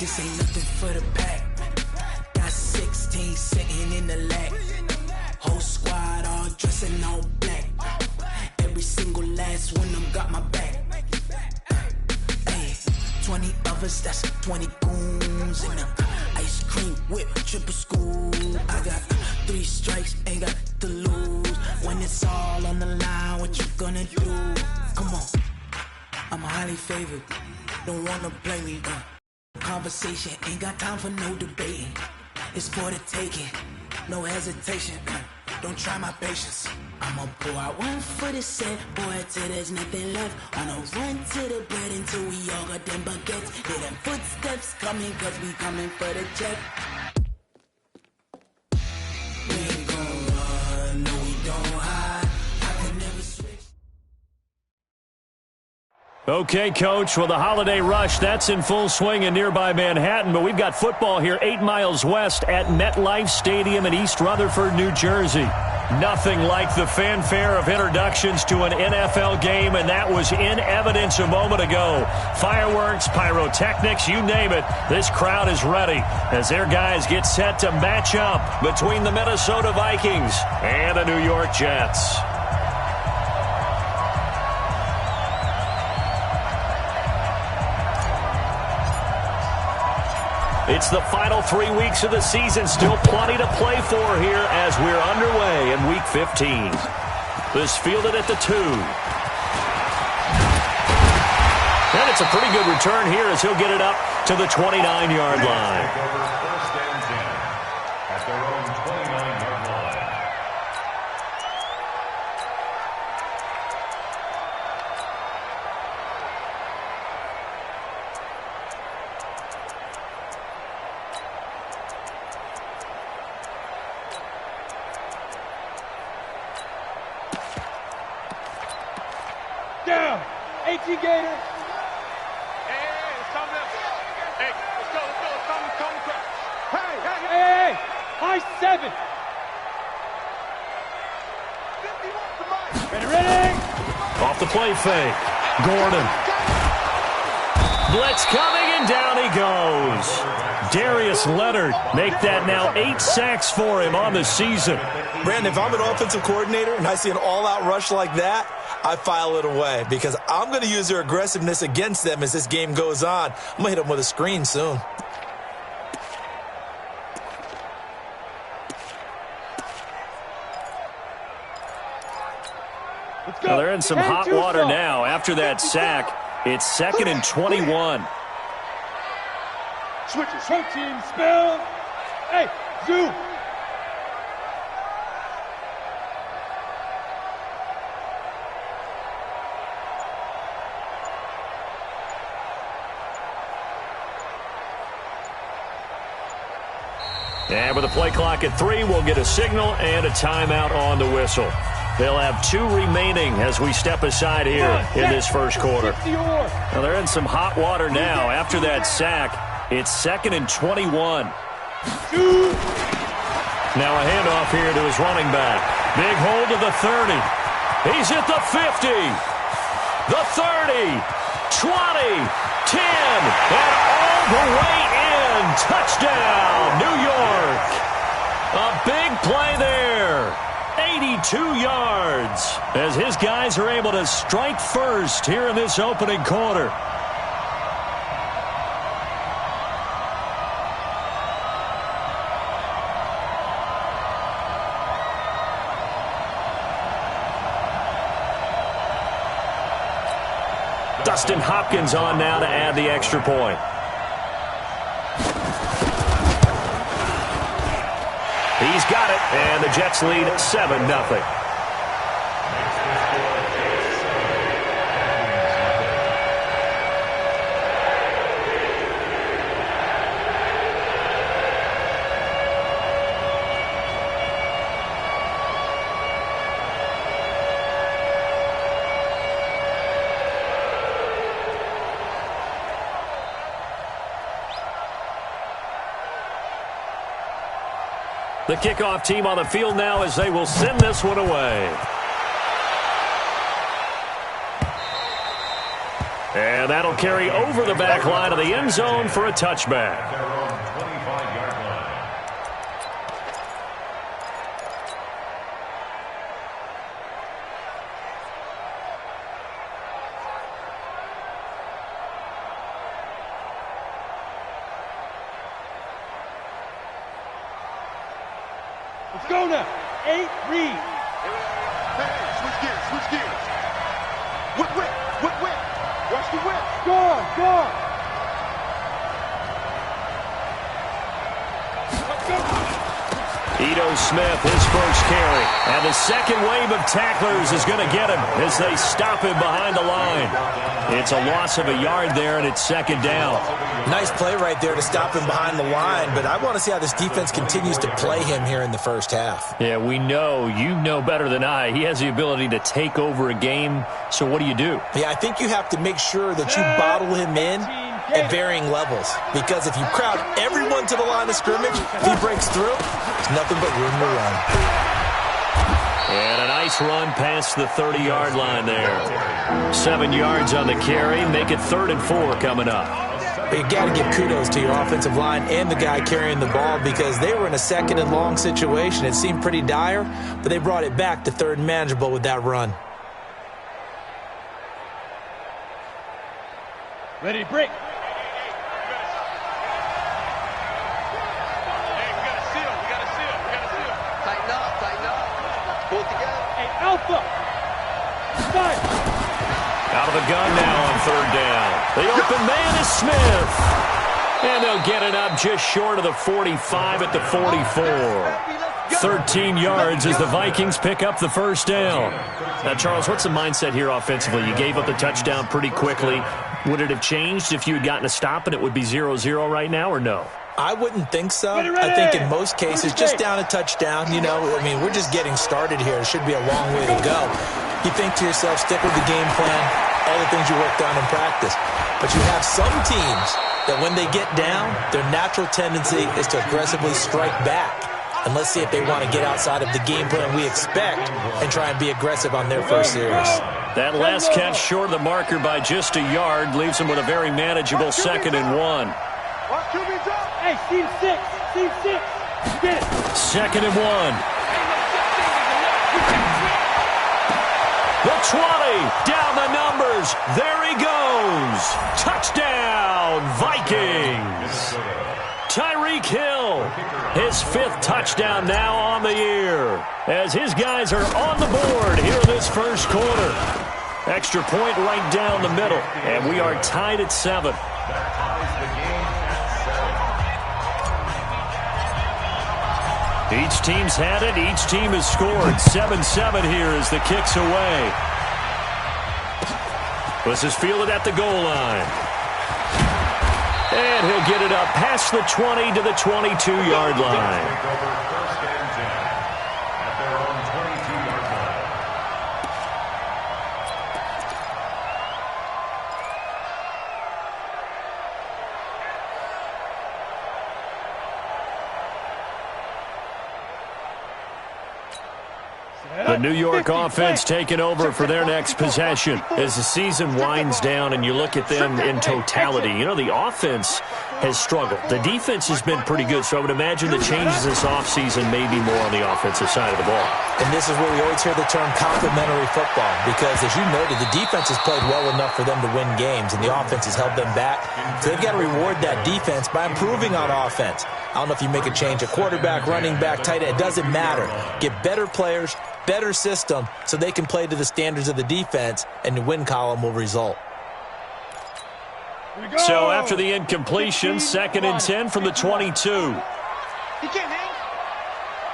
This ain't nothing for the pack. Got 16 sitting in the lag. Whole squad all dressing all black. Every single last one of them got my back. Hey, 20 of us, that's 20 goons in the ice cream whip, triple school. I got 3 strikes, ain't got to lose. When it's all on the line, what you gonna do? Come on, I'm highly favored. Don't wanna play me. Conversation, ain't got time for no debating. It's for the taking, no hesitation. Don't try my patience. I'ma pour out one for the set, boy, till there's nothing left. On a run to the bread until we all got them baguettes. Hear them footsteps coming, cause we coming for the check. We ain't gon' run, no we don't hide. I can never switch. Okay, Coach, well, the holiday rush, that's in full swing in nearby Manhattan, but we've got football here 8 miles west at MetLife Stadium in East Rutherford, New Jersey. Nothing like the fanfare of introductions to an NFL game, and that was in evidence a moment ago. Fireworks, pyrotechnics, you name it. This crowd is ready as their guys get set to match up between the Minnesota Vikings and the New York Jets. It's the final 3 weeks of the season. Still plenty to play for here as we're underway in Week 15. This fielded at the 2. And it's a pretty good return here as he'll get it up to the 29-yard line. First and 10 at their own 29-yard line. Down. 18 Gator. Hey, it's coming up. Hey, let's go. It's coming. Hey. High 7. Ready. Off the play fake. Gordon. Blitz coming, and down he goes. Darius Leonard make that now 8 sacks for him on the season. Brandon, if I'm an offensive coordinator and I see an all-out rush like that, I file it away because I'm going to use their aggressiveness against them as this game goes on. I'm going to hit them with a screen soon. Now they're in some hot water now after that sack. It's 2nd and 21. Switches. Protein spell. Hey, zoom. And with the play clock at 3, we'll get a signal and a timeout on the whistle. They'll have 2 remaining as we step aside here in this first quarter. Now they're in some hot water now after that sack. It's 2nd and 21. Now a handoff here to his running back. Big hold to the 30. He's at the 50. The 30. 20. 10. And all the way in. Touchdown, New York. A big play there. 82 yards as his guys are able to strike first here in this opening quarter. Dustin Hopkins on now to add the extra point. He's got it, and the Jets lead 7-0. The kickoff team on the field now as they will send this one away. And that'll carry over the back line of the end zone for a touchback. Their own 25-yard line. Let's go now. 8, read. Hey, switch gears. Whip. Watch the whip. Gone. Let's go. Ito Smith, his first carry. And the second wave of tacklers is going to get him as they stop him behind the line. It's a loss of a yard there, and it's second down. Nice play right there to stop him behind the line, but I want to see how this defense continues to play him here in the first half. Yeah, we know. You know better than I. He has the ability to take over a game, so what do you do? Yeah, I think you have to make sure that you bottle him in at varying levels, because if you crowd everyone to the line of scrimmage, if he breaks through, there's nothing but room to run. And a nice run past the 30-yard line there. 7 yards on the carry. Make it 3rd and 4 coming up. But you got to give kudos to your offensive line and the guy carrying the ball, because they were in a 2nd and long situation. It seemed pretty dire, but they brought it back to 3rd and manageable with that run. Ready, break. Alpha! Start! Out of the gun now on 3rd down. The open man is Smith. And they'll get it up just short of the 45 at the 44. 13 yards as the Vikings pick up the first down. Now, Charles, what's the mindset here offensively? You gave up the touchdown pretty quickly. Would it have changed if you had gotten a stop and it would be 0-0 right now, or no? I wouldn't think so. I think in most cases, just down a touchdown, we're just getting started here. It should be a long way to go. You think to yourself, stick with the game plan, all the things you worked on in practice. But you have some teams that when they get down, their natural tendency is to aggressively strike back. And let's see if they want to get outside of the game plan we expect and try and be aggressive on their first series. That last catch short of the marker by just a yard leaves them with a very manageable 2nd and 1. Hey, team 6. Get it. 2nd and 1. The 20, down the numbers. There he goes. Touchdown, Vikings. Tyreek Hill, his 5th touchdown now on the year, as his guys are on the board here in this first quarter. Extra point right down the middle, and we are tied at 7. That ties the game at 7. Each team's had it. Each team has scored. 7-7 here as the kick's away. This is fielded at the goal line. And he'll get it up past the 20 to the 22-yard line. Take over 1st and 10 at their own 22-yard line. The New York offense taking over for their next possession as the season winds down and you look at them in totality. The offense has struggled. The defense has been pretty good, so I would imagine the changes this offseason may be more on the offensive side of the ball. And this is where we always hear the term complementary football, because as you noted, the defense has played well enough for them to win games, and the offense has held them back. So they've got to reward that defense by improving on offense. I don't know if you make a change, a quarterback, running back, tight end, it doesn't matter. Get better players, better system, so they can play to the standards of the defense, and the win column will result. So after the incompletion, 2nd and 10 from the 22. He can't hang.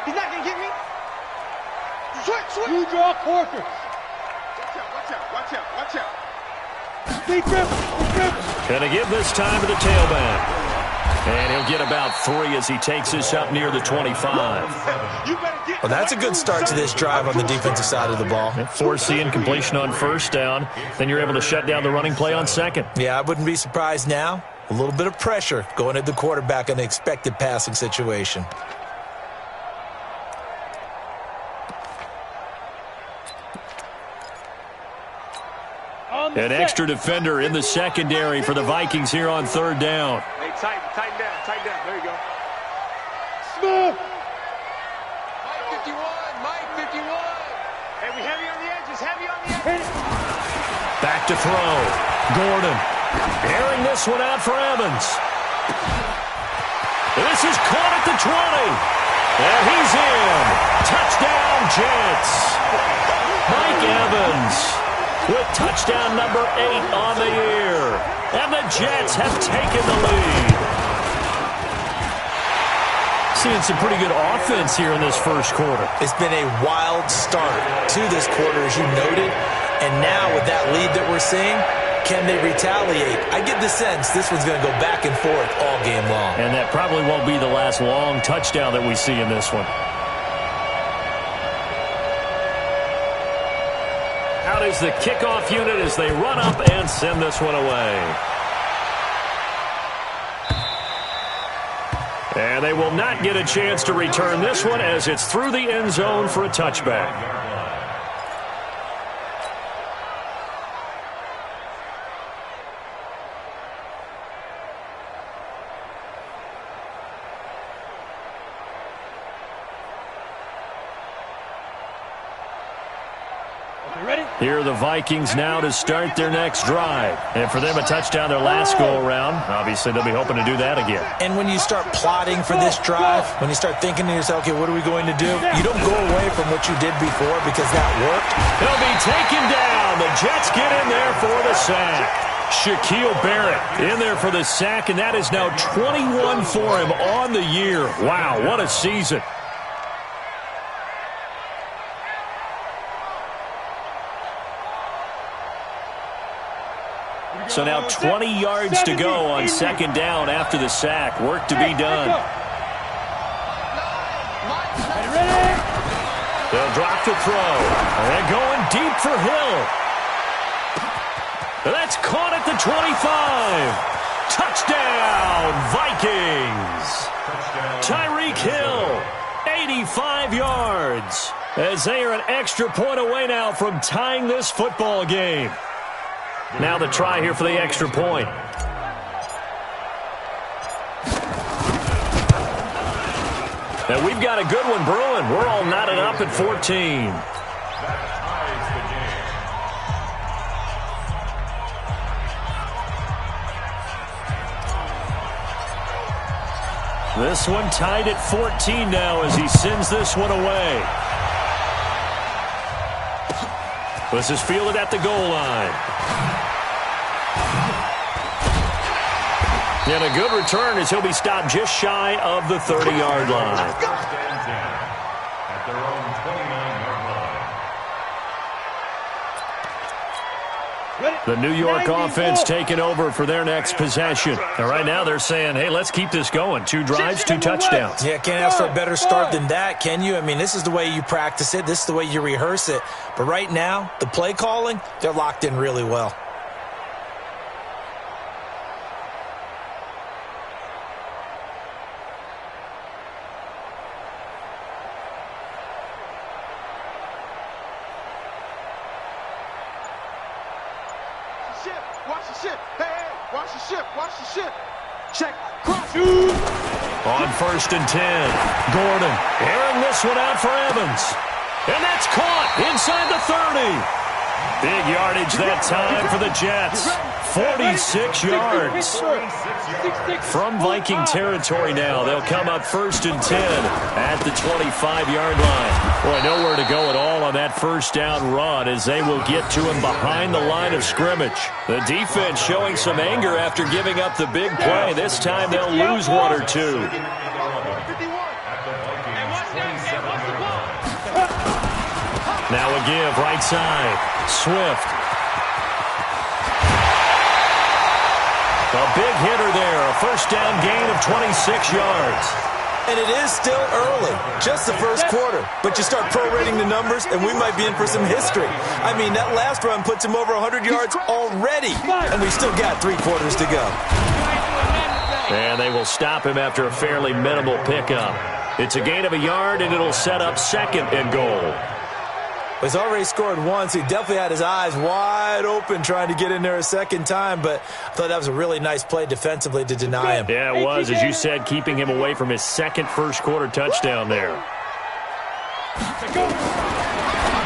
He's not going to get me. Switch. You draw quarters. Watch out. Big grip. Gonna give this time to the tailback. And he'll get about 3 as he takes this up near the 25. Well, that's a good start to this drive on the defensive side of the ball. Force the incompletion on 1st down. Then you're able to shut down the running play on 2nd. Yeah, I wouldn't be surprised now. A little bit of pressure going at the quarterback in the expected passing situation. On An extra defender in the secondary for the Vikings here on third down. Hey, tighten down. There you go. Smith. Mike 51. Hey, we heavy on the edges. Back to throw. Gordon airing this one out for Evans. This is caught at the 20. And he's in. Touchdown, Jets. Mike Evans with touchdown number 8 on the year. And the Jets have taken the lead. Seeing some pretty good offense here in this first quarter. It's been a wild start to this quarter, as you noted. And now with that lead that we're seeing, can they retaliate? I get the sense this one's going to go back and forth all game long. And that probably won't be the last long touchdown that we see in this one. Out is the kickoff unit as they run up and send this one away. And they will not get a chance to return this one as it's through the end zone for a touchback. Here are the Vikings now to start their next drive. And for them, a touchdown their last go-around. Obviously, they'll be hoping to do that again. And when you start plotting for this drive, when you start thinking to yourself, okay, what are we going to do? You don't go away from what you did before because that worked. He'll be taken down. The Jets get in there for the sack. Shaquille Barrett in there for the sack, and that is now 21 for him on the year. Wow, what a season. So now 20 yards to go on second down after the sack. Work to be done. They'll drop the throw. And going deep for Hill. That's caught at the 25. Touchdown, Vikings. Tyreek Hill, 85 yards. As they are an extra point away now from tying this football game. Now the try here for the extra point. And we've got a good one brewing. We're all knotted up at 14. This one tied at 14 now as he sends this one away. This is fielded at the goal line. And a good return as he'll be stopped just shy of the 30-yard line. At their own 29-yard line. The New York offense taking over for their next possession. And right now they're saying, hey, let's keep this going. 2 drives, 2 touchdowns. Yeah, can't ask for a better start than that, can you? I mean, this is the way you practice it. This is the way you rehearse it. But right now, the play calling, they're locked in really well. Watch the ship. Check. Cross. On 1st and 10. Gordon airing this one out for Evans. And that's caught inside the 30. Big yardage that time for the Jets. 46 yards. From Viking territory now. They'll come up 1st and 10 at the 25-yard line. Boy, nowhere to go at all on that first down run as they will get to him behind the line of scrimmage. The defense showing some anger after giving up the big play. This time they'll lose 1 or 2. Now a give right side. Swift. A big hitter there. A first down gain of 26 yards. And it is still early, just the first quarter. But you start prorating the numbers, and we might be in for some history. I mean, that last run puts him over 100 yards already, and we've still got 3 quarters to go. And they will stop him after a fairly minimal pickup. It's a gain of a yard, and it'll set up 2nd and goal. He's already scored once. He definitely had his eyes wide open trying to get in there a second time, but I thought that was a really nice play defensively to deny him. Yeah, it was, as you said, keeping him away from his second first-quarter touchdown there.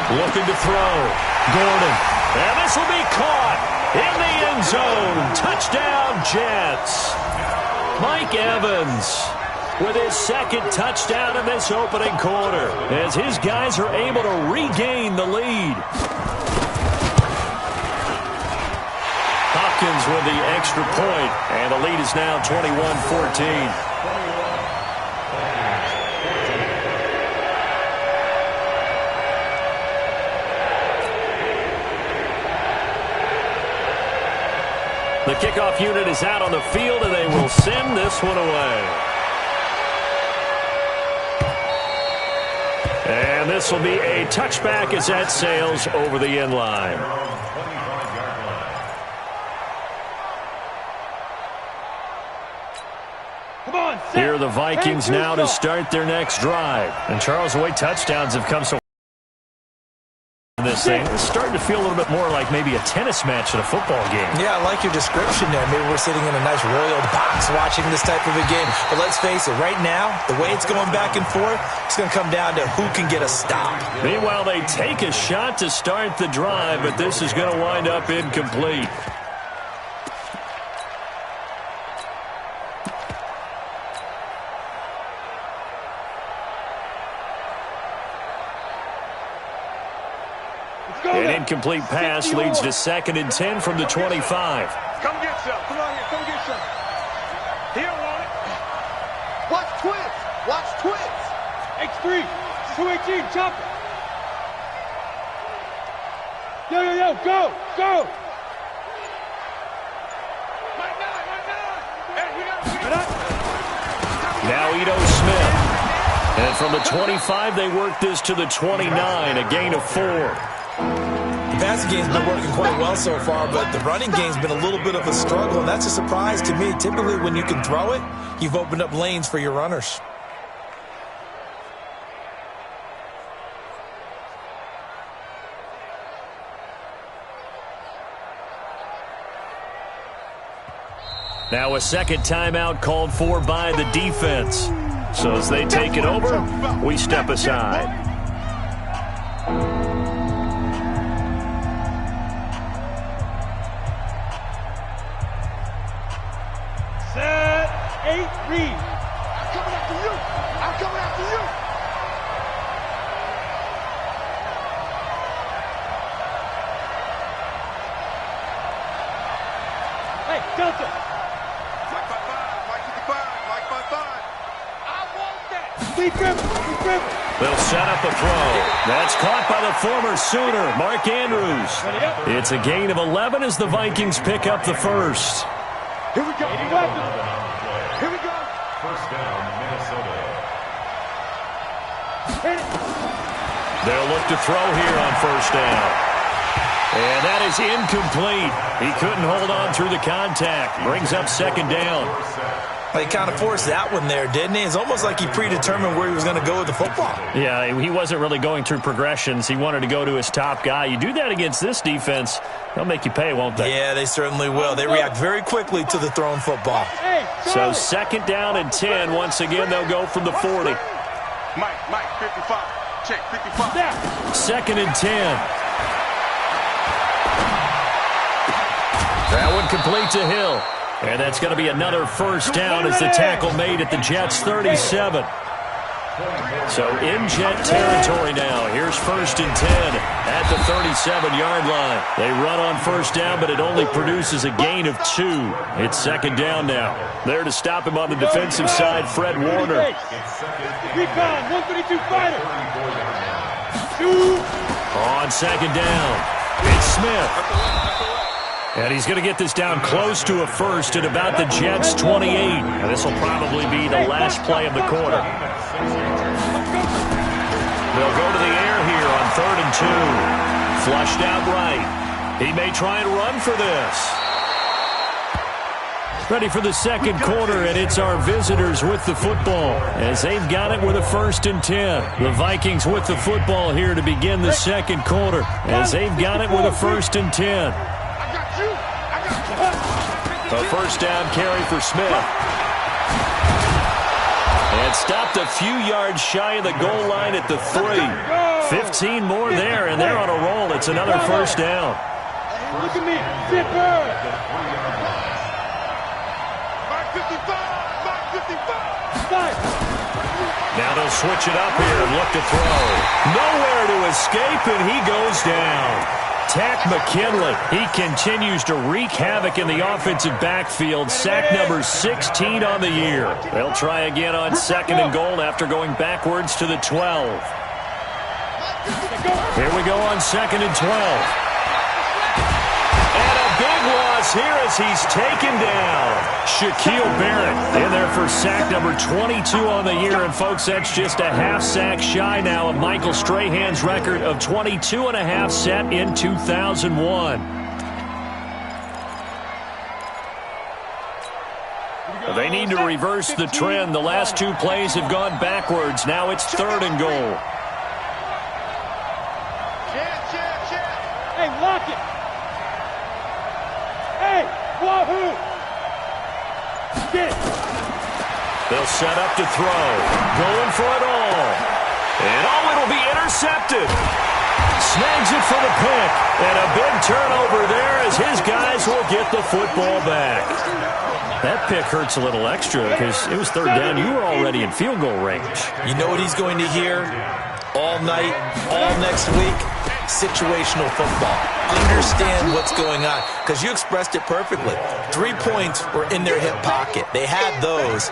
Looking to throw. Gordon. And this will be caught in the end zone. Touchdown, Jets. Mike Evans with his second touchdown in this opening quarter as his guys are able to regain the lead. Hopkins with the extra point, and the lead is now 21-14. The kickoff unit is out on the field, and they will send this one away. And this will be a touchback as that sails over the end line. Here are the Vikings now to start their next drive. And Charles, the way touchdowns have come so this thing, it's starting to feel a little bit more like maybe a tennis match at a football game. Yeah, I like your description there. Maybe we're sitting in a nice royal box watching this type of a game. But let's face it, right now, the way it's going back and forth, it's going to come down to who can get a stop. Meanwhile, they take a shot to start the drive, but this is going to wind up incomplete. An incomplete pass leads to 2nd and 10 from the 25. Come get some. Come on here. Come get some. He don't want it. Watch twins. Watch twins. X3. 218. Chop it. Yo, yo, yo. Go. Go. Now Ito Smith. And from the 25, they work this to the 29, a gain of 4. The passing game's been working quite well so far, but the running game's been a little bit of a struggle, and that's a surprise to me. Typically, when you can throw it, you've opened up lanes for your runners. Now a second timeout called for by the defense. So as they take it over, we step aside. Set. 8, read. I'm coming after you. I'm coming after you. Hey, Delta. They'll set up a throw. That's caught by the former Sooner, Mark Andrews. It's a gain of 11 as the Vikings pick up the first. Here we go. Here we go. First down, Minnesota. They'll look to throw here on first down. And that is incomplete. He couldn't hold on through the contact. Brings up 2nd down. He kind of forced that one there, didn't he? It's almost like he predetermined where he was going to go with the football. Yeah, he wasn't really going through progressions. He wanted to go to his top guy. You do that against this defense, they'll make you pay, won't they? Yeah, they certainly will. They react very quickly to the thrown football. So 2nd down and 10. Once again, they'll go from the 40. Mike, 55. Check, 55. 2nd and 10. That one complete to Hill. And that's going to be another first down as the tackle made at the Jets' 37. So in Jet territory now. Here's 1st and 10 at the 37-yard line. They run on first down, but it only produces a gain of 2. It's 2nd down now. There to stop him on the defensive side, Fred Warner. Recon, 132 fighter. On 2nd down, it's Smith. And he's going to get this down close to a first at about the Jets' 28. And this will probably be the last play of the quarter. They'll go to the air here on 3rd and 2. Flushed out right. He may try and run for this. Ready for the second quarter, and it's our visitors with the football as they've got it with a 1st and 10. The Vikings with the football here to begin the second quarter as they've got it with a 1st and 10. A first down carry for Smith. And stopped a few yards shy of the goal line at the 3. 15 more there, and they're on a roll. It's another first down. Look at me. Zipper. Mark 55. Mark 55. Now they'll switch it up here and look to throw. Nowhere to escape, and he goes down. Takk McKinley, he continues to wreak havoc in the offensive backfield. Sack number 16 on the year. They'll try again on 2nd and goal after going backwards to the 12. Here we go on 2nd and 12. And a big loss here as he's taken down. Shaquille Barrett in there for sack number 22 on the year. And, folks, that's just a half sack shy now of Michael Strahan's record of 22.5 set in 2001. They need to reverse the trend. The last 2 plays have gone backwards. Now it's 3rd and goal. Hey, lock it. Hey, wahoo. Get it. They'll set up to throw. Going for it all. And it'll be intercepted. Snags it for the pick. And a big turnover there as his guys will get the football back. That pick hurts a little extra because it was 3rd down. You were already in field goal range. You know what he's going to hear all night, all next week? Situational football. Understand what's going on, because you expressed it perfectly. 3 points were in their hip pocket. They had those.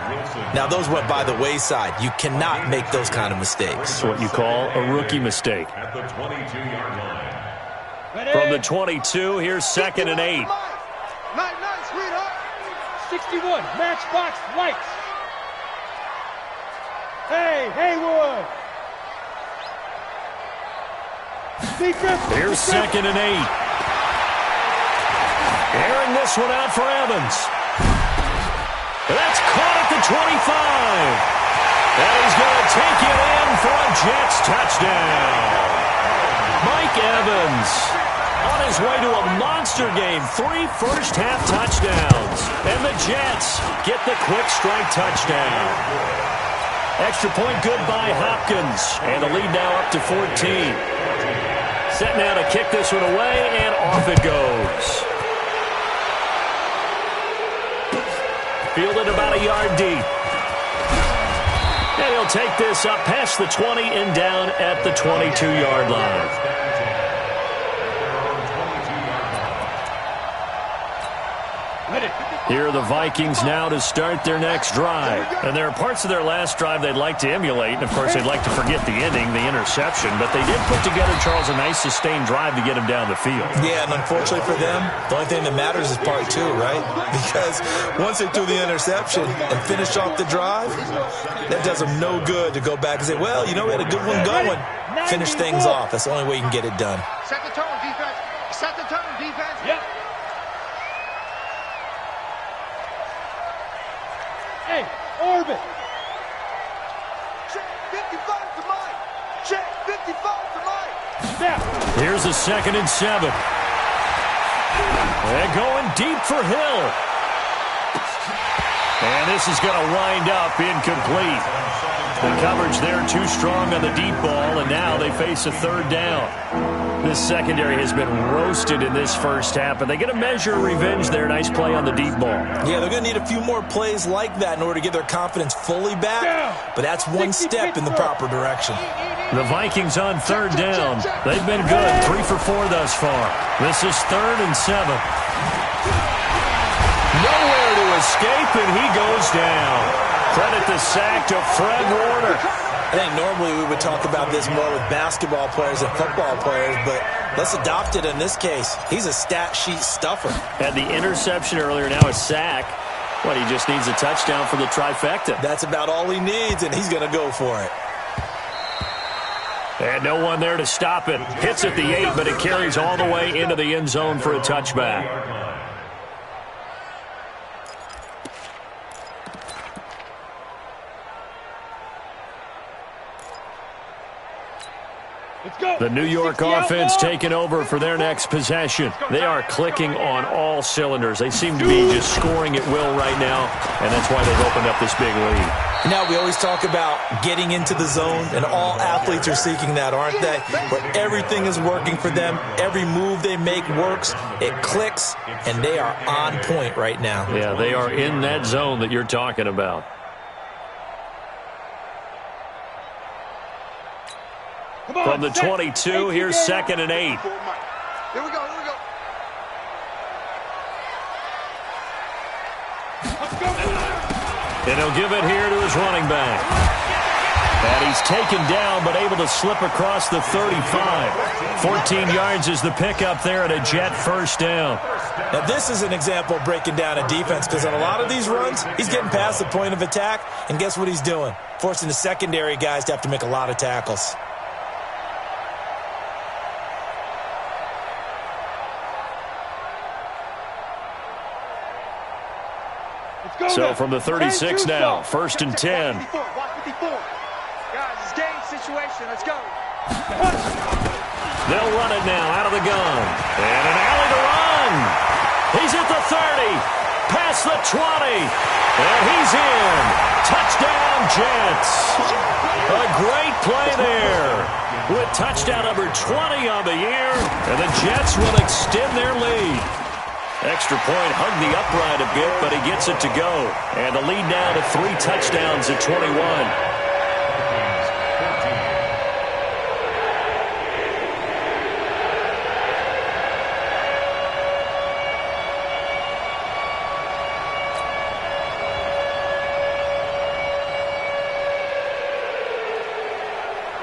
Now, those went by the wayside. You cannot make those kind of mistakes. That's what you call a rookie mistake. At the 22-yard line. From the 22, here's 2nd and 8. Night, sweetheart. 61, matchbox lights. Hey, Haywood. Defense. Here's 2nd and 8. Airing this one out for Evans. That's caught at the 25. And he's going to take it in for a Jets touchdown. Mike Evans on his way to a monster game. 3 first-half touchdowns. And the Jets get the quick strike touchdown. Extra point good by Hopkins. And the lead now up to 14. Set now to kick this one away, and off it goes. Fielded about a yard deep. And he'll take this up past the 20 and down at the 22-yard line. Here are the Vikings now to start their next drive. And there are parts of their last drive they'd like to emulate. And, of course, they'd like to forget the ending, the interception. But they did put together, Charles, a nice sustained drive to get him down the field. Yeah, and unfortunately for them, the only thing that matters is part 2, right? Because once they threw the interception and finished off the drive, that does them no good to go back and say, well, you know, we had a good one going. Finish things off. That's the only way you can get it done. Set the tone, defense. Set the tone, defense. Yep. Hey, orbit. Check 55 to Mike. Check 55 to Mike. Snap. Here's a 2nd and 7. They're going deep for Hill. And this is going to wind up incomplete. The coverage there too strong on the deep ball, and now they face a 3rd down. This secondary has been roasted in this first half, but they get a measure of revenge there. Nice play on the deep ball. Yeah, they're going to need a few more plays like that in order to get their confidence fully back, but that's one step in the proper direction. The Vikings on 3rd down. They've been good, 3 for 4 thus far. This is 3rd and 7. Nowhere to escape, and he goes down. Credit the sack to Fred Warner. I think normally we would talk about this more with basketball players and football players, but let's adopt it in this case. He's a stat sheet stuffer. Had the interception earlier, now a sack. What, he just needs a touchdown for the trifecta. That's about all he needs, and he's going to go for it. And no one there to stop it. Hits at the 8, but it carries all the way into the end zone for a touchback. The New York offense taking over for their next possession. They are clicking on all cylinders. They seem to be just scoring at will right now, and that's why they've opened up this big lead. Now, we always talk about getting into the zone, and all athletes are seeking that, aren't they? Where everything is working for them. Every move they make works. It clicks, and they are on point right now. Yeah, they are in that zone that you're talking about. From the 22, here's 2nd and 8. Here we go. And he'll give it here to his running back. And he's taken down but able to slip across the 35. 14 yards is the pickup there at a Jet first down. Now, this is an example of breaking down a defense because on a lot of these runs, he's getting past the point of attack, and guess what he's doing? Forcing the secondary guys to have to make a lot of tackles. So from the 36 now, 1st and 10. Watch 54. Guys, it's game situation. Let's go. They'll run it now out of the gun. And an alley to run. He's at the 30. Past the 20. And he's in. Touchdown, Jets. A great play there. With touchdown number 20 on the year. And the Jets will extend their lead. Extra point hugged the upright a bit, but he gets it to go. And the lead now to 3 touchdowns at 21.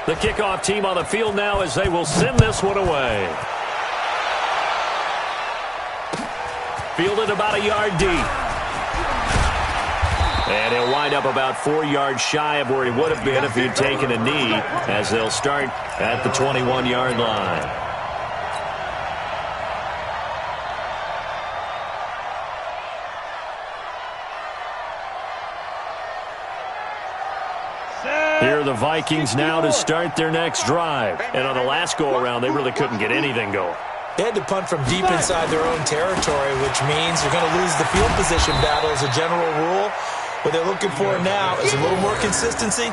The kickoff team on the field now as they will send this one away. Fielded about a yard deep. And he'll wind up about 4 yards shy of where he would have been if he had taken a knee, as they'll start at the 21-yard line. Here are the Vikings now to start their next drive. And on the last go-around, they really couldn't get anything going. They had to punt from deep inside their own territory, which means you're going to lose the field position battle as a general rule. What they're looking for now is a little more consistency,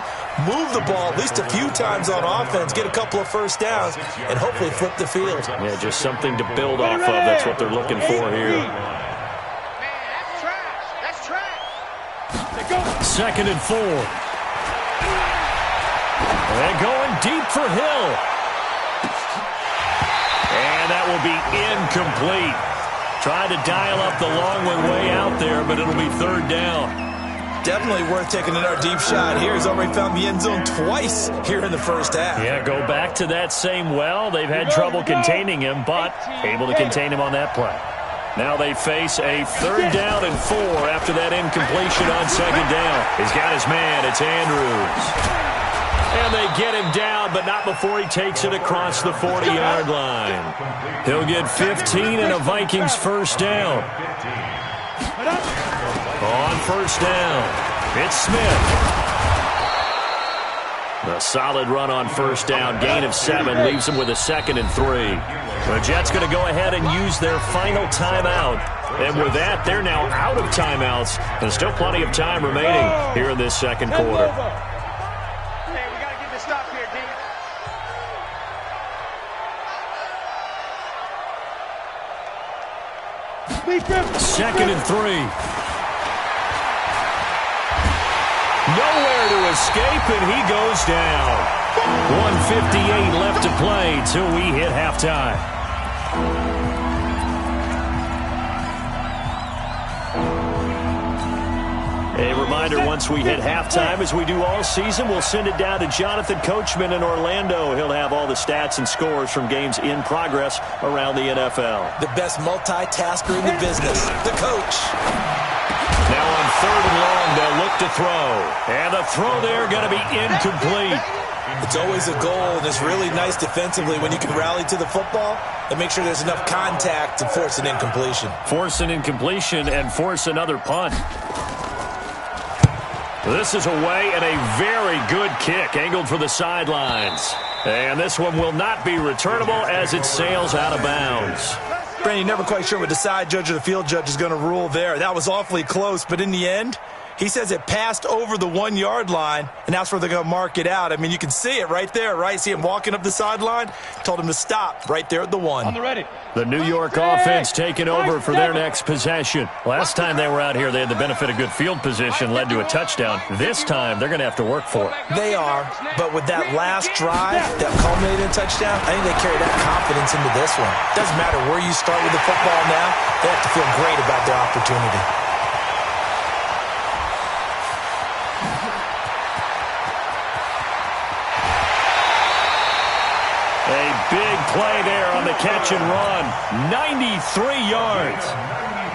move the ball at least a few times on offense, get a couple of first downs, and hopefully flip the field. Yeah, just something to build off of. That's what they're looking for here. Man, that's trash. That's trash. 2nd and 4. They're going deep for Hill. And that will be incomplete. Tried to dial up the long one way out there, but it'll be 3rd down. Definitely worth taking another deep shot here. He's already found the end zone twice here in the first half. Yeah, go back to that same well. They've had trouble containing him, but able to contain him on that play. Now they face a 3rd down and 4 after that incompletion on 2nd down. He's got his man. It's Andrews. And they get him down, but not before he takes it across the 40-yard line. He'll get 15 and a Vikings first down. On first down, it's Smith. A solid run on first down. Gain of 7 leaves him with a 2nd and 3. The Jets going to go ahead and use their final timeout. And with that, they're now out of timeouts. There's still plenty of time remaining here in this second quarter. Hey, we got to get this stop here, D. 2nd and 3. Nowhere to escape, and he goes down. 1:58 left to play till we hit halftime. A reminder, once we hit halftime, as we do all season, we'll send it down to Jonathan Coachman in Orlando. He'll have all the stats and scores from games in progress around the NFL. The best multitasker in the business, the coach. Now on 3rd and long, they'll look to throw. And the throw there going to be incomplete. It's always a goal, and it's really nice defensively when you can rally to the football and make sure there's enough contact to force an incompletion. Force an incompletion and force another punt. This is away, and a very good kick angled for the sidelines. And this one will not be returnable as it sails out of bounds. Brandon, you're never quite sure what the side judge or the field judge is going to rule there. That was awfully close, but in the end, he says it passed over the 1-yard line, and that's where they're going to mark it out. I mean, you can see it right there, right? See him walking up the sideline? Told him to stop right there at the 1. On the ready. The New York offense taking over for their next possession. Last time they were out here, they had the benefit of good field position, led to a touchdown. This time, they're going to have to work for it. They are, but with that last drive that culminated in a touchdown, I think they carry that confidence into this one. Doesn't matter where you start with the football now, they have to feel great about their opportunity. Big play there on the catch and run. 93 yards.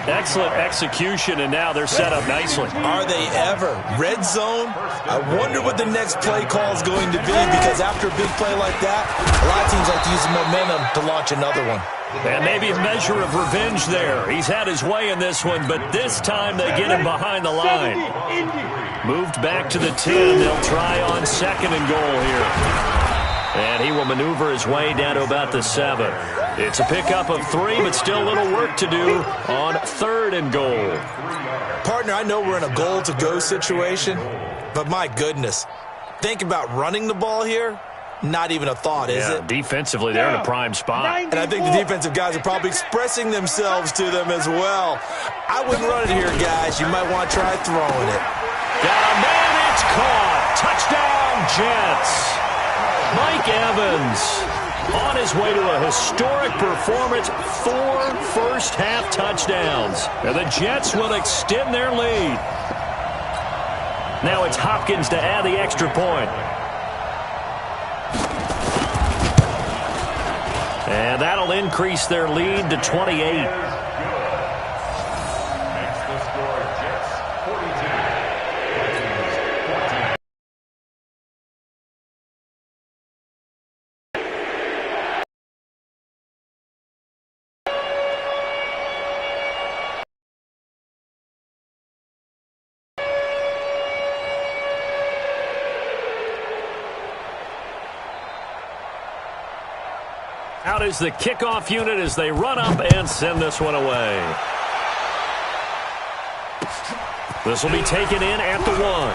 Excellent execution, and now they're set up nicely. Are they ever? Red zone? I wonder what the next play call is going to be, because after a big play like that, a lot of teams like to use the momentum to launch another one. And maybe a measure of revenge there. He's had his way in this one, but this time they get him behind the line. Moved back to the 10. They'll try on 2nd and goal here. And he will maneuver his way down to about the 7. It's a pickup of 3, but still a little work to do on 3rd and goal. Partner, I know we're in a goal-to-go situation, but my goodness, think about running the ball here. Not even a thought, is it? Defensively, they're in a prime spot. And I think the defensive guys are probably expressing themselves to them as well. I wouldn't run it here, guys. You might want to try throwing it. Got a man, it's caught. Touchdown, Jets. Mike Evans on his way to a historic performance, 4 first-half touchdowns. And the Jets will extend their lead. Now it's Hopkins to add the extra point. And that'll increase their lead to 28. Out is the kickoff unit as they run up and send this one away. This will be taken in at the 1.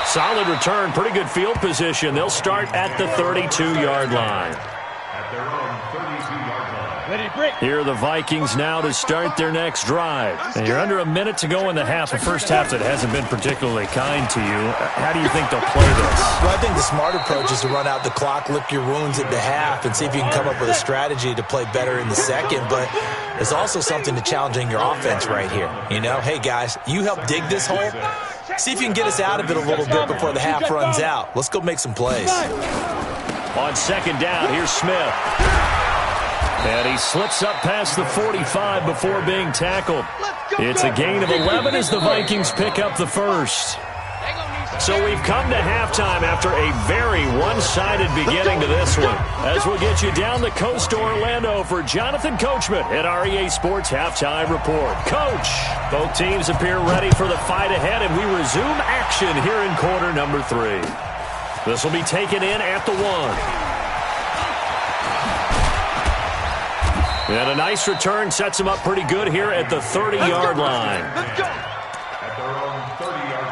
Solid return, pretty good field position. They'll start at the 32-yard line. At their own 32-yard line. Ready, break. Here are the Vikings now to start their next drive. And you're under a minute to go in the half, a first half that hasn't been particularly kind to you. How do you think they'll play this? Well, I think the smart approach is to run out the clock, lick your wounds at the half, and see if you can come up with a strategy to play better in the second. But there's also something to challenging your offense right here. You know, hey, guys, you help dig this hole. See if you can get us out of it a little bit before the half runs out. Let's go make some plays. On 2nd down, here's Smith. And he slips up past the 45 before being tackled. It's a gain of 11 as the Vikings pick up the first. So we've come to halftime after a very one-sided beginning to this one. As we'll get you down the coast to Orlando for Jonathan Coachman at REA Sports Halftime Report. Coach, both teams appear ready for the fight ahead, and we resume action here in quarter number 3. This will be taken in at the 1. And a nice return sets him up pretty good here at the 30-yard line. At their own 30-yard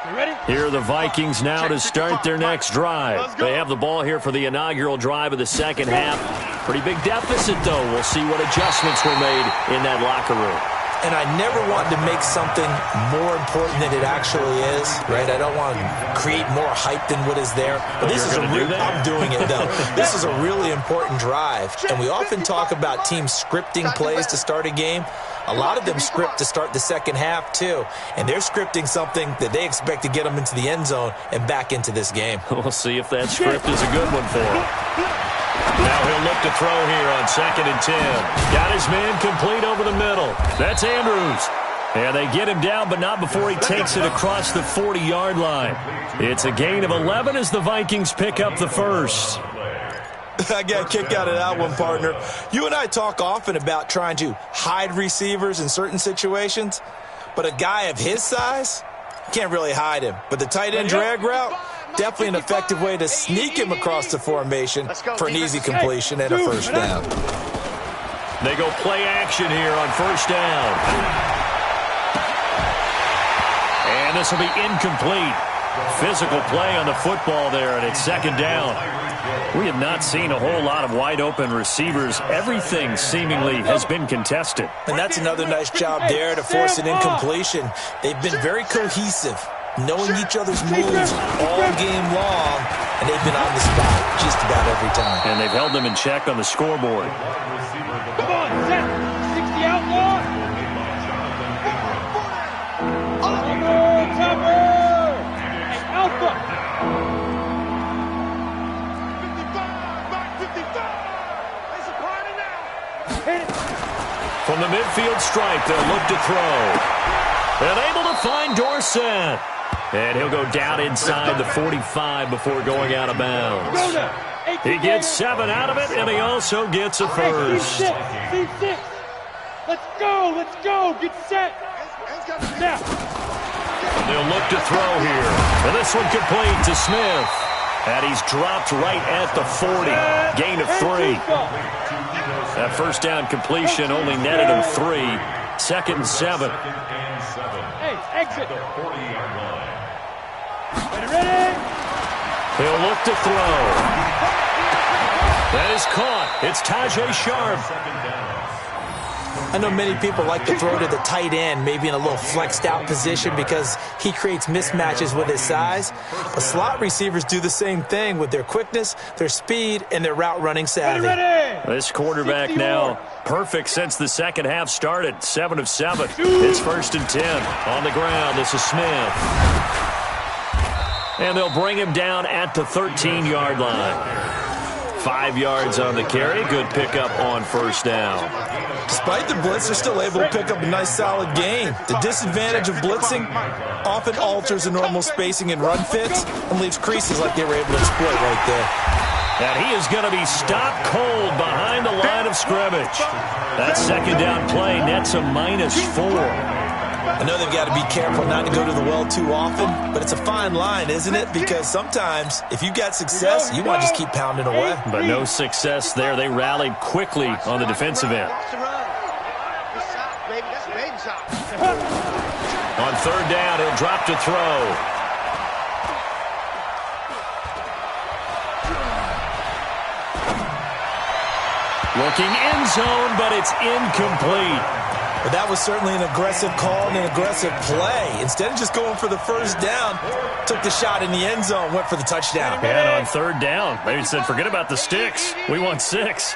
line. Ready? Here are the Vikings now to start their next drive. They have the ball here for the inaugural drive of the second half. Pretty big deficit, though. We'll see what adjustments were made in that locker room. And I never want to make something more important than it actually is, right? I don't want to create more hype than what is there. But this is I'm doing it, though. This is a really important drive. And we often talk about teams scripting plays to start a game. A lot of them script to start the second half, too. And they're scripting something that they expect to get them into the end zone and back into this game. We'll see if that script is a good one for them. Now he'll look to throw here on 2nd and 10. Got his man complete over the middle. That's Andrews. And they get him down, but not before he takes it across the 40-yard line. It's a gain of 11 as the Vikings pick up the first. I got a kick out of that one, partner. You and I talk often about trying to hide receivers in certain situations, but a guy of his size, Can't really hide him. But the tight end drag route, definitely an effective way to sneak him across the formation for an easy completion and a first down. They go play action here on first down. And this will be incomplete. Physical play on the football there, and it's second down. We have not seen a whole lot of wide-open receivers. Everything seemingly has been contested. And that's another nice job there to force an incompletion. They've been very cohesive, knowing each other's moves all game long, and they've been on the spot just about every time. And they've held them in check on the scoreboard. Come on, set. 60 outlaw. Topper. Hey, Alpha. 55, back 55. It's a party now. Hit it. From the midfield stripe, they'll look to throw. And able to find Dorsett. And he'll go down inside the 45 before going out of bounds. He gets 7 out of it, and he also gets a first. C6. Let's go. Get set. Now. They'll look to throw here. And this one complete to Smith. And he's dropped right at the 40. Gain of 3. That first down completion only netted him 3. 2nd and 7. Hey, exit. Ready? He'll look to throw. That is caught. It's Tajae Sharpe. I know many people like to throw to the tight end, maybe in a little flexed out position because he creates mismatches with his size. But slot receivers do the same thing with their quickness, their speed, and their route running savvy. This quarterback now perfect since the second half started. 7 of 7. It's 1st and 10. On the ground, this is Smith. And they'll bring him down at the 13-yard line. 5 yards on the carry. Good pickup on first down. Despite the blitz, they're still able to pick up a nice solid gain. The disadvantage of blitzing often alters the normal spacing and run fits and leaves creases like they were able to exploit right there. And he is going to be stopped cold behind the line of scrimmage. That second down play nets a -4. I know they've got to be careful not to go to the well too often, but it's a fine line, isn't it? Because sometimes, if you've got success, you want to just keep pounding away. But no success there. They rallied quickly on the defensive end. On third down, he'll drop to throw. Looking end zone, but it's incomplete. But that was certainly an aggressive call and an aggressive play. Instead of just going for the first down, took the shot in the end zone, went for the touchdown. And on third down, they said, forget about the sticks. We want 6.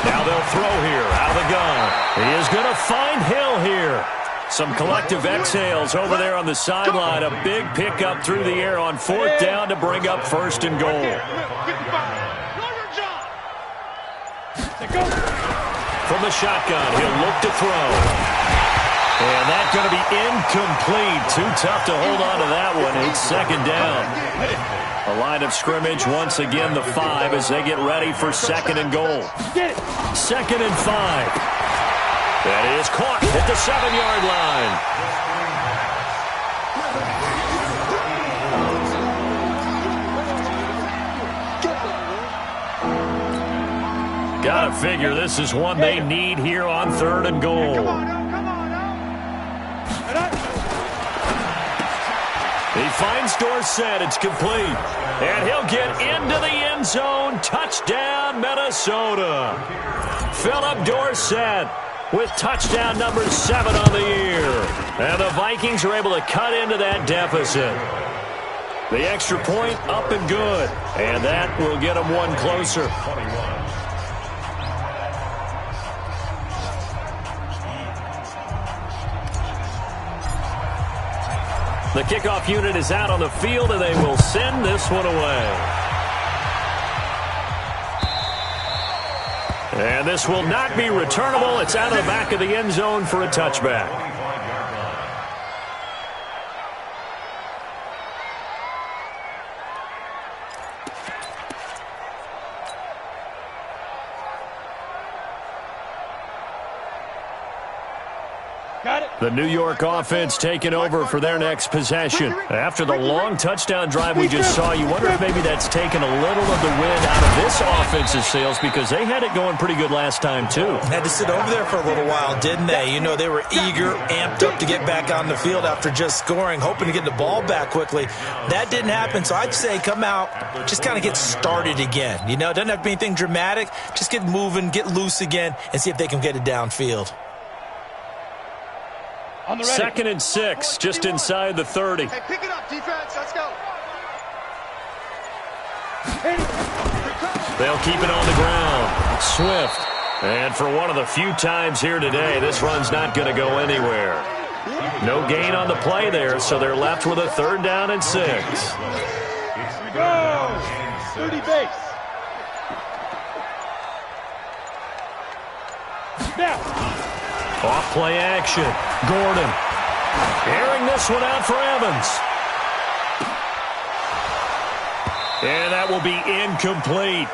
Now they'll throw here out of the gun. He is going to find Hill here. Some collective exhales over there on the sideline. A big pickup through the air on 4th down to bring up 1st and goal. From the shotgun, he'll look to throw. And that's going to be incomplete. Too tough to hold on to that one. It's 2nd down. A line of scrimmage, once again the 5 as they get ready for 2nd and goal. 2nd and 5. That is caught at the 7-yard line. Gotta figure this is one they need here on 3rd and goal. He finds Dorsett. It's complete. And he'll get into the end zone. Touchdown, Minnesota. Philip Dorsett with touchdown number 7 on the year. And the Vikings are able to cut into that deficit. The extra point up and good. And that will get them one closer. The kickoff unit is out on the field, and they will send this one away. And this will not be returnable. It's out of the back of the end zone for a touchback. The New York offense taking over for their next possession. After the long touchdown drive we just saw, you wonder if maybe that's taken a little of the wind out of this offense's sails because they had it going pretty good last time, too. Had to sit over there for a little while, didn't they? You know, they were eager, amped up to get back on the field after just scoring, hoping to get the ball back quickly. That didn't happen, so I'd say come out, just kind of get started again. You know, it doesn't have to be anything dramatic. Just get moving, get loose again, and see if they can get it downfield. 2nd and 6, just inside the 30. Hey, pick it up, defense. Let's go. They'll keep it on the ground. Swift. And for one of the few times here today, this run's not going to go anywhere. No gain on the play there, so they're left with a 3rd down and 6. Go! 30 base. Now. Off play action. Gordon. Airing this one out for Evans. And that will be incomplete.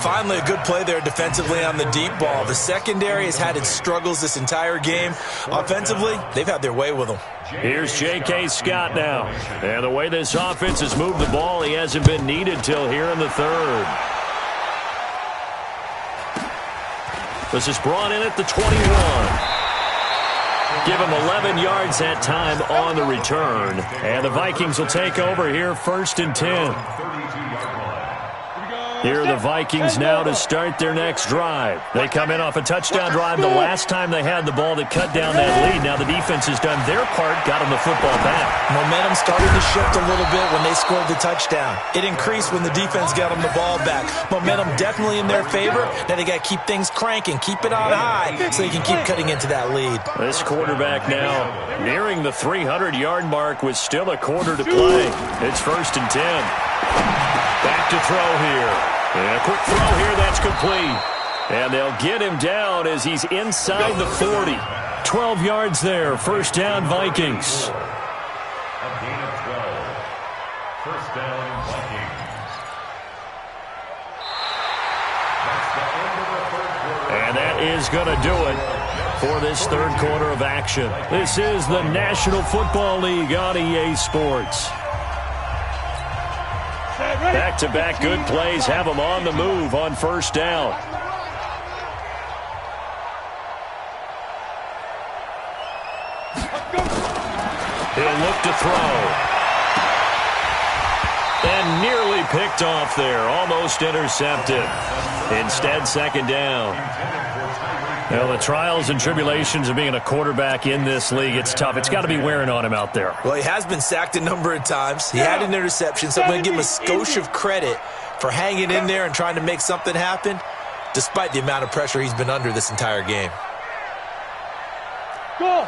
Finally, a good play there defensively on the deep ball. The secondary has had its struggles this entire game. Offensively, they've had their way with them. Here's J.K. Scott now. And the way this offense has moved the ball, he hasn't been needed till here in the 3rd. This is brought in at the 21. Give him 11 yards that time on the return. And the Vikings will take over here 1st and 10. Here are the Vikings now to start their next drive. They come in off a touchdown drive the last time they had the ball to cut down that lead. Now the defense has done their part, got them the football back. Momentum started to shift a little bit when they scored the touchdown. It increased when the defense got them the ball back. Momentum definitely in their favor. Now they got to keep things cranking, keep it on high so they can keep cutting into that lead. This quarterback now nearing the 300-yard mark with still a quarter to play. It's 1st and 10. Back to throw here. And a quick throw here, that's complete. And they'll get him down as he's inside the 40. 12 yards there, 1st down Vikings. A gain of 12. 1st down Vikings. That's the end of the 3rd quarter. And that is going to do it for this 3rd quarter of action. This is the National Football League on EA Sports. Back-to-back good plays have them on the move on 1st down. He'll look to throw. And nearly picked off there. Almost intercepted. Instead, 2nd down. Now, the trials and tribulations of being a quarterback in this league, it's tough. It's got to be wearing on him out there. Well, he has been sacked a number of times. He had an interception, so I'm going to give him a skosh of credit for hanging in there and trying to make something happen, despite the amount of pressure he's been under this entire game. Go!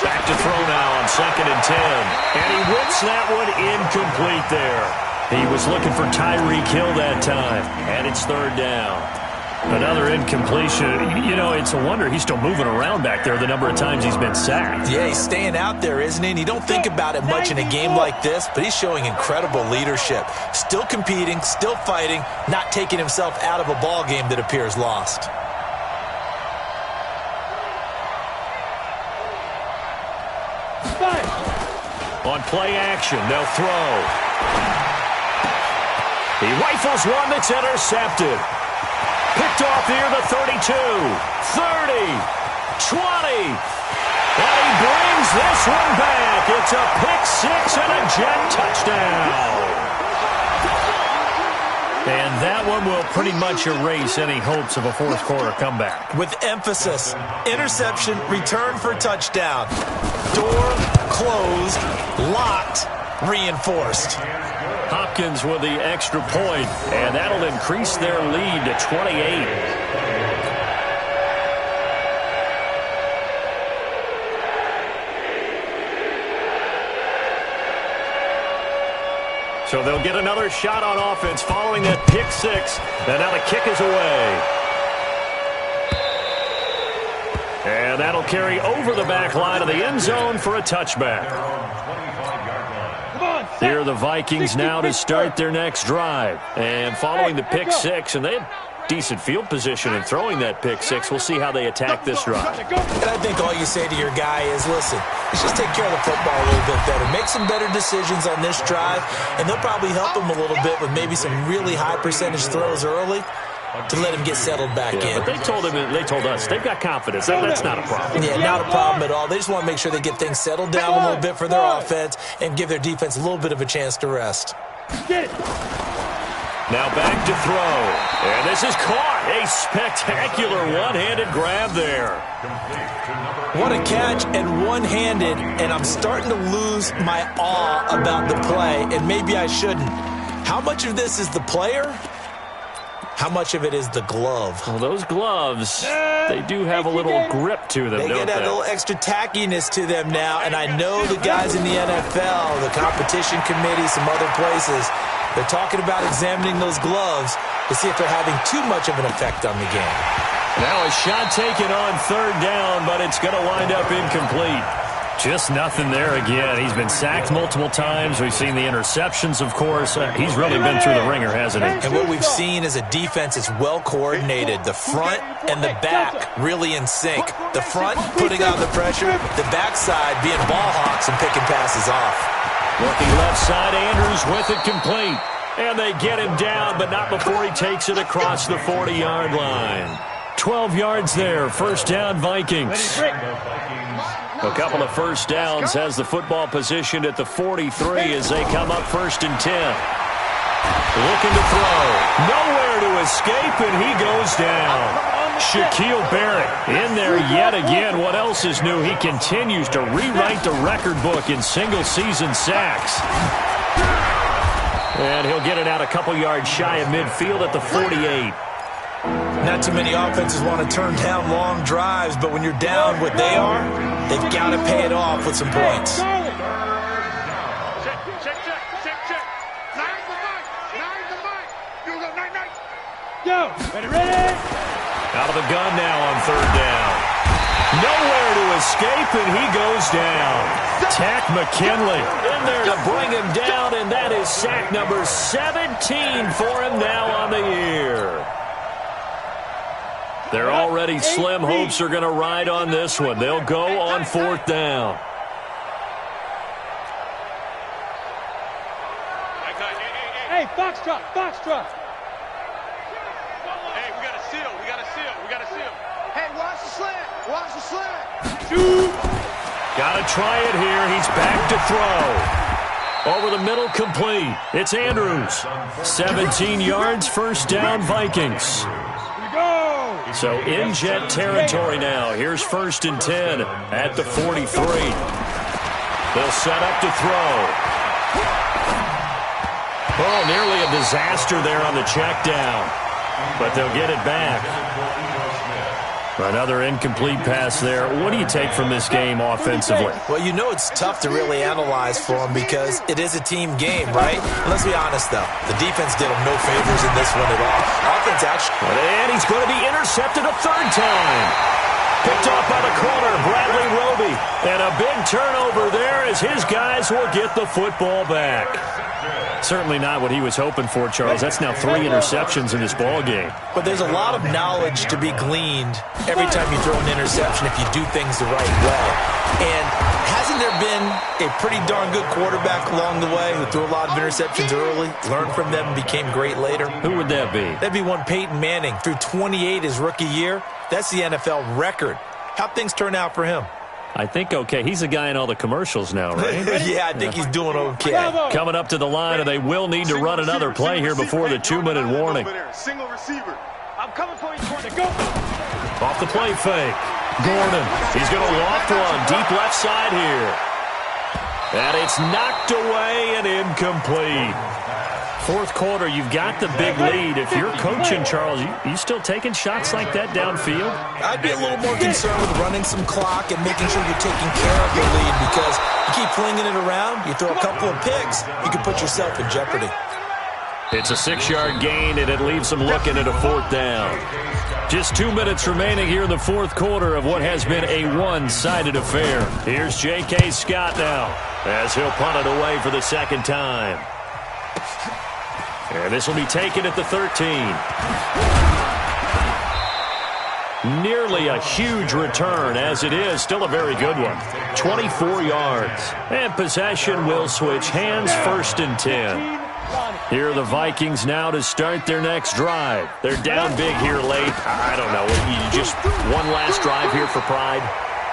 Back to throw now on 2nd and 10. And he whips that one incomplete there. He was looking for Tyreek Hill that time. And it's 3rd down. Another incompletion. You know, it's a wonder he's still moving around back there the number of times he's been sacked. Yeah, he's staying out there, isn't he? And you don't think about it much in a game like this, but he's showing incredible leadership. Still competing, still fighting, not taking himself out of a ball game that appears lost. On play action, they'll throw. He rifles one that's intercepted. Picked off here, the 32, 30, 20. And he brings this one back. It's a pick 6 and a jet touchdown. And that one will pretty much erase any hopes of a 4th quarter comeback. With emphasis, interception, return for touchdown. Door closed, locked, reinforced. Hopkins with the extra point, and that'll increase their lead to 28. So they'll get another shot on offense following that pick 6, and now the kick is away. And that'll carry over the back line of the end zone for a touchback. Here are the Vikings now to start their next drive. And following the pick 6, and they've decent field position in throwing that pick six. We'll see how they attack this drive. And I think all you say to your guy is, listen, let's just take care of the football a little bit better. Make some better decisions on this drive, and they'll probably help him a little bit with maybe some really high percentage throws early to let him get settled back in. But they told us they've got confidence. That's not a problem. Yeah, not a problem at all. They just want to make sure they get things settled down a little bit for their offense and give their defense a little bit of a chance to rest. Get it. Now back to throw. And this is caught. A spectacular one-handed grab there. What a catch, and one-handed, and I'm starting to lose my awe about the play, and maybe I shouldn't. How much of this is the player? How much of it is the glove? Well, those gloves, they do have a little grip to them, They don't get that little extra tackiness to them now, and I know the guys in the NFL, the competition committee, some other places, they're talking about examining those gloves to see if they're having too much of an effect on the game. Now a shot taken on third down, but it's going to wind up incomplete. Just nothing there again. He's been sacked multiple times. We've seen the interceptions, of course. He's really been through the ringer, hasn't he? And what we've seen is a defense that's well coordinated. The front and the back really in sync. The front putting on the pressure, the backside being ball hawks and picking passes off. Looking left side, Andrews with it complete. And they get him down, but not before he takes it across the 40-yard line. 12 yards there, first down Vikings. A couple of first downs has the football positioned at the 43 as they come up 1st and 10. Looking to throw. Nowhere to escape, and he goes down. Shaquille Barrett in there yet again. What else is new? He continues to rewrite the record book in single-season sacks. And he'll get it out a couple yards shy of midfield at the 48. Not too many offenses want to turn down long drives, but when you're down what they are, they've got to pay it off with some points. Check. Nine the mic. You go, night. Go. Ready. Out of the gun now on third down. Nowhere to escape, and he goes down. Tack McKinley in there to bring him down, and that is sack number 17 for him now on the year. They're already slim hopes are going to ride on this one. They'll go on 4th down. Hey, Foxtrot. Hey, we got a seal. Hey, watch the slant. Shoot. Got to try it here. He's back to throw. Over the middle, complete. It's Andrews. 17 yards, first down, Vikings. So in jet territory now. Here's 1st and 10 at the 43. They'll set up to throw. Oh, nearly a disaster there on the check down. But they'll get it back. Another incomplete pass there. What do you take from this game offensively? Well, you know it's tough to really analyze for them because it is a team game, right? Let's be honest, though. The defense did them no favors in this one at all. Offense actually... And he's going to be intercepted a third time. Picked off by the corner, Bradley Roby. And a big turnover there as his guys will get the football back. Certainly not what he was hoping for, Charles. That's now 3 interceptions in this ball game. But there's a lot of knowledge to be gleaned every time you throw an interception if you do things the right way. And hasn't there been a pretty darn good quarterback along the way who threw a lot of interceptions early, learned from them, and became great later? Who would that be? That'd be one Peyton Manning. Threw 28 his rookie year. That's the NFL record. How'd things turn out for him? I think okay. He's the guy in all the commercials now, right? Yeah, I think he's doing okay. Coming up to the line, and they will need to run another play here before the 2-minute warning. Single receiver. I'm coming for you, Gordon. Go. Off the play fake. Gordon. He's going to loft one deep left side here. And it's knocked away and incomplete. 4th quarter, you've got the big lead. If you're coaching, Charles, you still taking shots like that downfield? I'd be a little more concerned with running some clock and making sure you're taking care of the lead because you keep flinging it around, you throw a couple of picks, you can put yourself in jeopardy. It's a 6-yard gain, and it leaves them looking at a 4th down. Just 2 minutes remaining here in the 4th quarter of what has been a one-sided affair. Here's J.K. Scott now as he'll punt it away for the second time. And this will be taken at the 13. Nearly a huge return, as it is. Still a very good one. 24 yards. And possession will switch hands, 1st and 10. Here are the Vikings now to start their next drive. They're down big here late. I don't know. Just one last drive here for pride.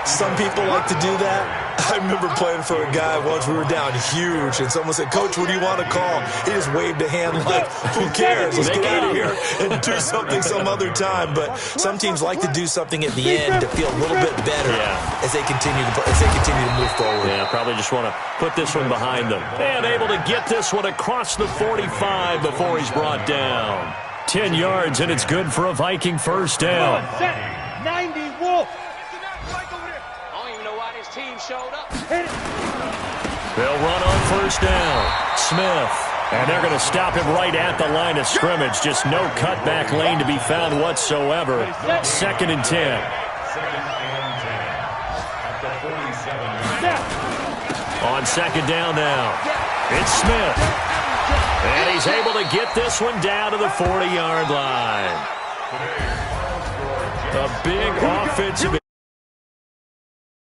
Some people like to do that. I remember playing for a guy once. We were down huge, and someone said, "Coach, what do you want to call?" He just waved a hand like, who cares? Let's get out of here and do something some other time. But some teams like to do something at the end to feel a little bit better as they continue to move forward. Yeah, probably just want to put this one behind them. And able to get this one across the 45 before he's brought down. 10 yards, and it's good for a Viking 1st down. 90 Wolf. Team showed up. They'll run on 1st down. Smith. And they're going to stop him right at the line of scrimmage. Just no cutback lane to be found whatsoever. 2nd and 10. 2nd and 10. At the 47. On 2nd down now. It's Smith. And he's able to get this one down to the 40-yard line. A big offensive